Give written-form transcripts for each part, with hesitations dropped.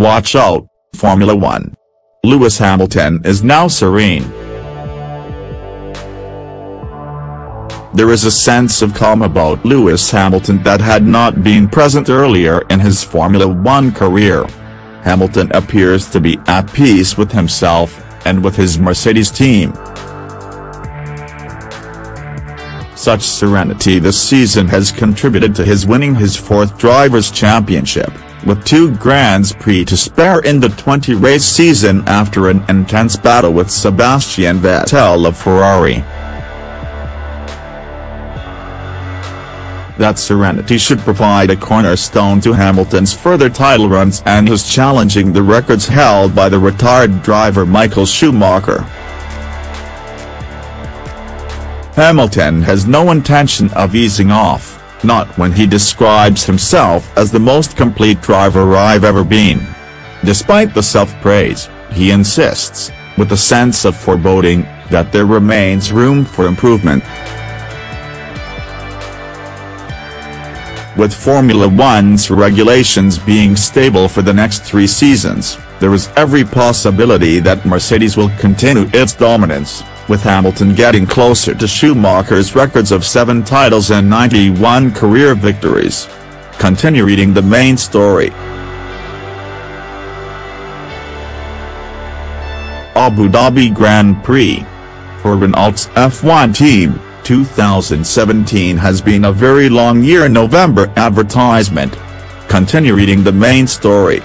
Watch out, Formula One. Lewis Hamilton is now serene. There is a sense of calm about Lewis Hamilton that had not been present earlier in his Formula One career. Hamilton appears to be at peace with himself, and with his Mercedes team. Such serenity this season has contributed to his winning his fourth Drivers' Championship, with 2 Grands Prix to spare in the 20-race season after an intense battle with Sebastian Vettel of Ferrari. That serenity should provide a cornerstone to Hamilton's further title runs and his challenging the records held by the retired driver Michael Schumacher. Hamilton has no intention of easing off, not when he describes himself as the most complete driver I've ever been. Despite the self-praise, he insists, with a sense of foreboding, that there remains room for improvement. With Formula One's regulations being stable for the next 3 seasons, there is every possibility that Mercedes will continue its dominance, with Hamilton getting closer to Schumacher's records of 7 titles and 91 career victories. Continue reading the main story. Abu Dhabi Grand Prix. For Renault's F1 team, 2017 has been a very long year. November advertisement. Continue reading the main story.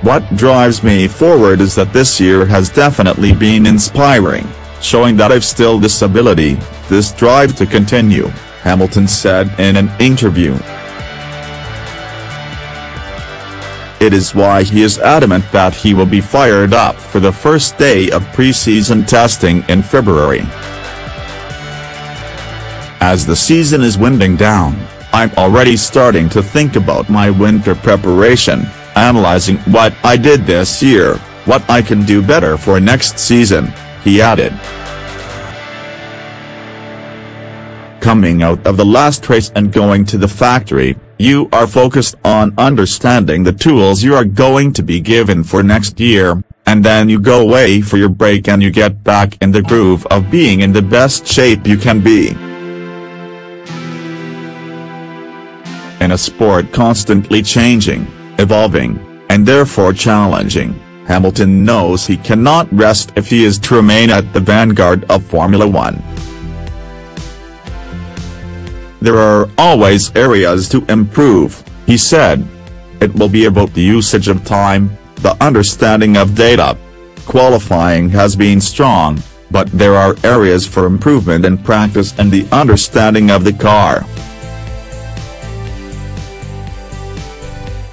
What drives me forward is that this year has definitely been inspiring, showing that I've still this ability, this drive to continue, Hamilton said in an interview. It is why he is adamant that he will be fired up for the first day of pre-season testing in February. As the season is winding down, I'm already starting to think about my winter preparation, analyzing what I did this year, what I can do better for next season, he added. Coming out of the last race and going to the factory, you are focused on understanding the tools you are going to be given for next year, and then you go away for your break and you get back in the groove of being in the best shape you can be. In a sport constantly changing, evolving, and therefore challenging, Hamilton knows he cannot rest if he is to remain at the vanguard of Formula One. There are always areas to improve, he said. It will be about the usage of time, the understanding of data. Qualifying has been strong, but there are areas for improvement in practice and the understanding of the car.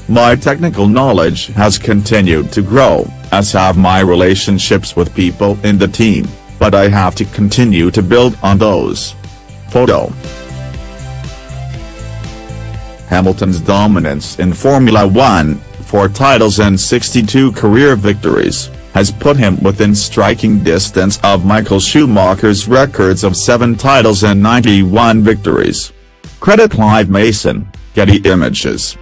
My technical knowledge has continued to grow, as have my relationships with people in the team, but I have to continue to build on those. Photo. Hamilton's dominance in Formula One, 4 titles and 62 career victories, has put him within striking distance of Michael Schumacher's records of 7 titles and 91 victories. Credit Clive Mason, Getty Images.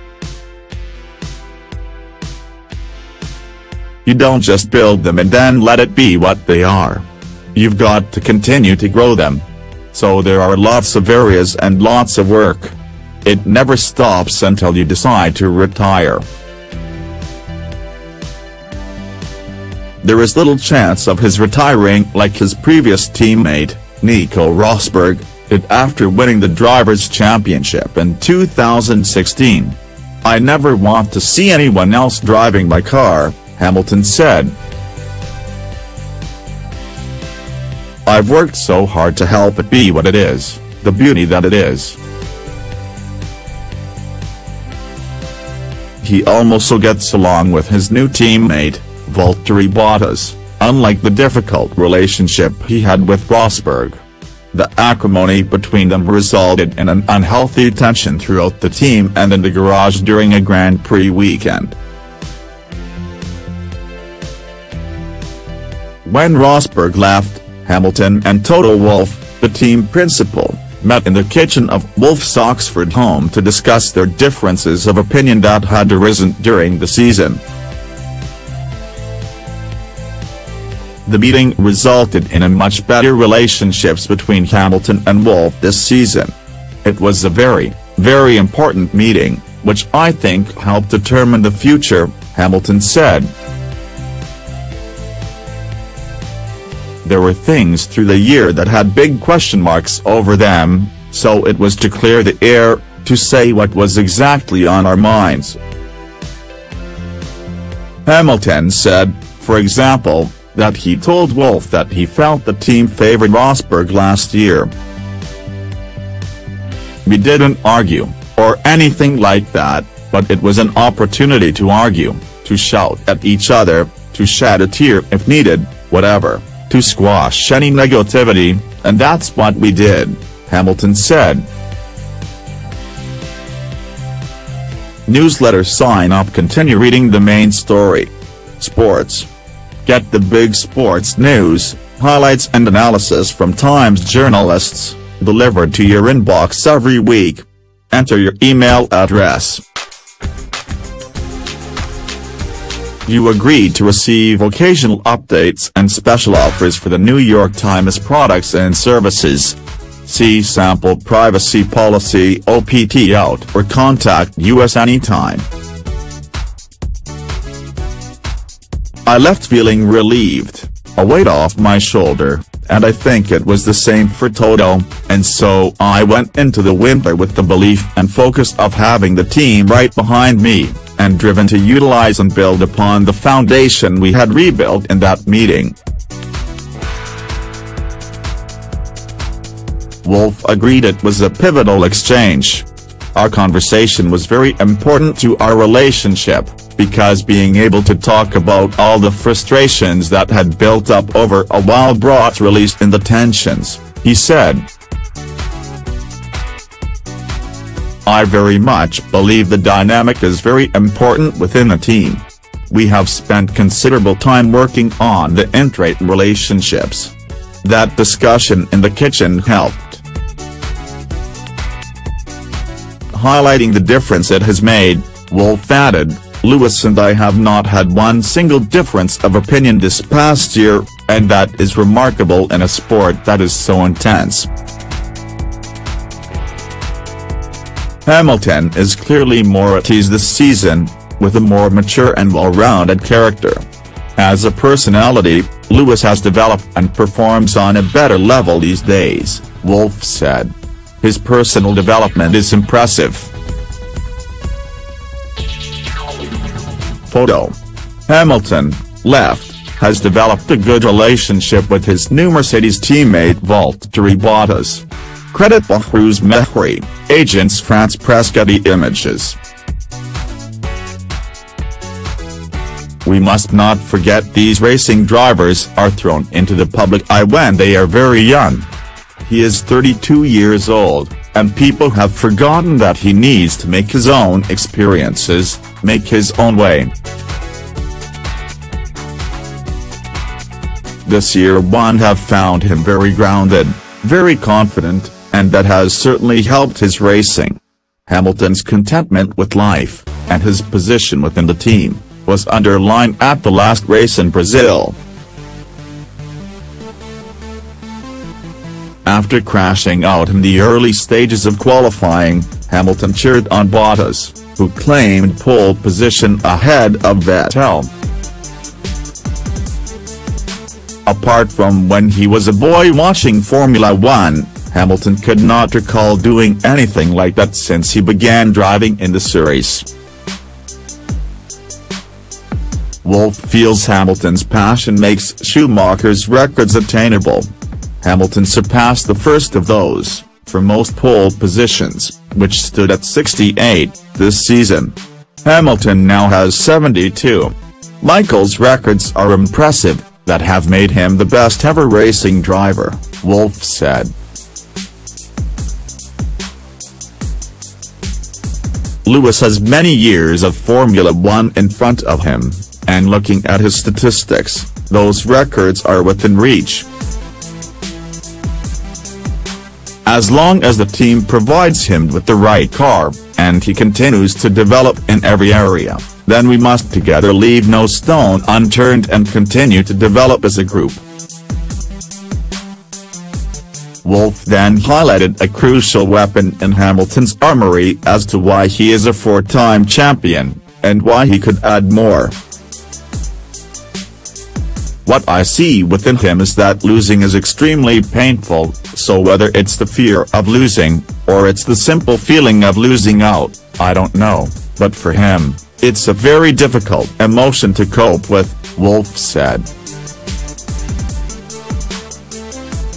You don't just build them and then let it be what they are. You've got to continue to grow them. So there are lots of areas and lots of work. It never stops until you decide to retire. There is little chance of his retiring like his previous teammate, Nico Rosberg, did after winning the Drivers' Championship in 2016. I never want to see anyone else driving my car, Hamilton said. I've worked so hard to help it be what it is, the beauty that it is. He also gets along with his new teammate, Valtteri Bottas, unlike the difficult relationship he had with Rosberg. The acrimony between them resulted in an unhealthy tension throughout the team and in the garage during a Grand Prix weekend. When Rosberg left, Hamilton and Toto Wolff, the team principal, met in the kitchen of Wolff's Oxford home to discuss their differences of opinion that had arisen during the season. The meeting resulted in a much better relationships between Hamilton and Wolff this season. It was a very, very important meeting, which I think helped determine the future, Hamilton said. There were things through the year that had big question marks over them, so it was to clear the air, to say what was exactly on our minds. Hamilton said, for example, that he told Wolff that he felt the team favored Rosberg last year. We didn't argue, or anything like that, but it was an opportunity to argue, to shout at each other, to shed a tear if needed, whatever, to squash any negativity, and that's what we did, Hamilton said. Newsletter sign up. Continue reading the main story. Sports. Get the big sports news, highlights and analysis from Times journalists, delivered to your inbox every week. Enter your email address. You agreed to receive occasional updates and special offers for the New York Times products and services. See Sample Privacy Policy (OPT) out or contact us anytime. I left feeling relieved, a weight off my shoulder, and I think it was the same for Toto, and so I went into the winter with the belief and focus of having the team right behind me, and driven to utilize and build upon the foundation we had rebuilt in that meeting. Wolff agreed it was a pivotal exchange. Our conversation was very important to our relationship, because being able to talk about all the frustrations that had built up over a while brought release in the tensions, he said. I very much believe the dynamic is very important within a team. We have spent considerable time working on the intrate relationships. That discussion in the kitchen helped. Highlighting the difference it has made, Wolff added, Lewis and I have not had one single difference of opinion this past year, and that is remarkable in a sport that is so intense. Hamilton is clearly more at ease this season, with a more mature and well-rounded character. As a personality, Lewis has developed and performs on a better level these days, Wolff said. His personal development is impressive. Photo. Hamilton, left, has developed a good relationship with his new Mercedes teammate Valtteri Bottas. Credit Bahrouz Mehri, Agence France Presse. Getty Images. We must not forget these racing drivers are thrown into the public eye when they are very young. He is 32 years old, and people have forgotten that he needs to make his own experiences, make his own way. This year one have found him very grounded, very confident, and that has certainly helped his racing. Hamilton's contentment with life, and his position within the team, was underlined at the last race in Brazil. After crashing out in the early stages of qualifying, Hamilton cheered on Bottas, who claimed pole position ahead of Vettel. Apart from when he was a boy watching Formula One, Hamilton could not recall doing anything like that since he began driving in the series. Wolff feels Hamilton's passion makes Schumacher's records attainable. Hamilton surpassed the first of those, for most pole positions, which stood at 68, this season. Hamilton now has 72. Michael's records are impressive, that have made him the best ever racing driver, Wolff said. Lewis has many years of Formula One in front of him, and looking at his statistics, those records are within reach. As long as the team provides him with the right car, and he continues to develop in every area, then we must together leave no stone unturned and continue to develop as a group. Wolff then highlighted a crucial weapon in Hamilton's armory as to why he is a four-time champion, and why he could add more. "What I see within him is that losing is extremely painful, so whether it's the fear of losing, or it's the simple feeling of losing out, I don't know, but for him, it's a very difficult emotion to cope with," Wolff said.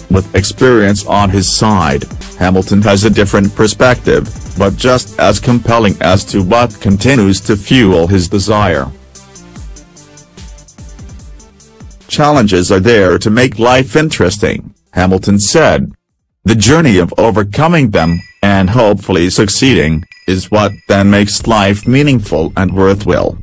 With experience on his side, Hamilton has a different perspective, but just as compelling as to what continues to fuel his desire. "Challenges are there to make life interesting," Hamilton said. "The journey of overcoming them, and hopefully succeeding, is what then makes life meaningful and worthwhile."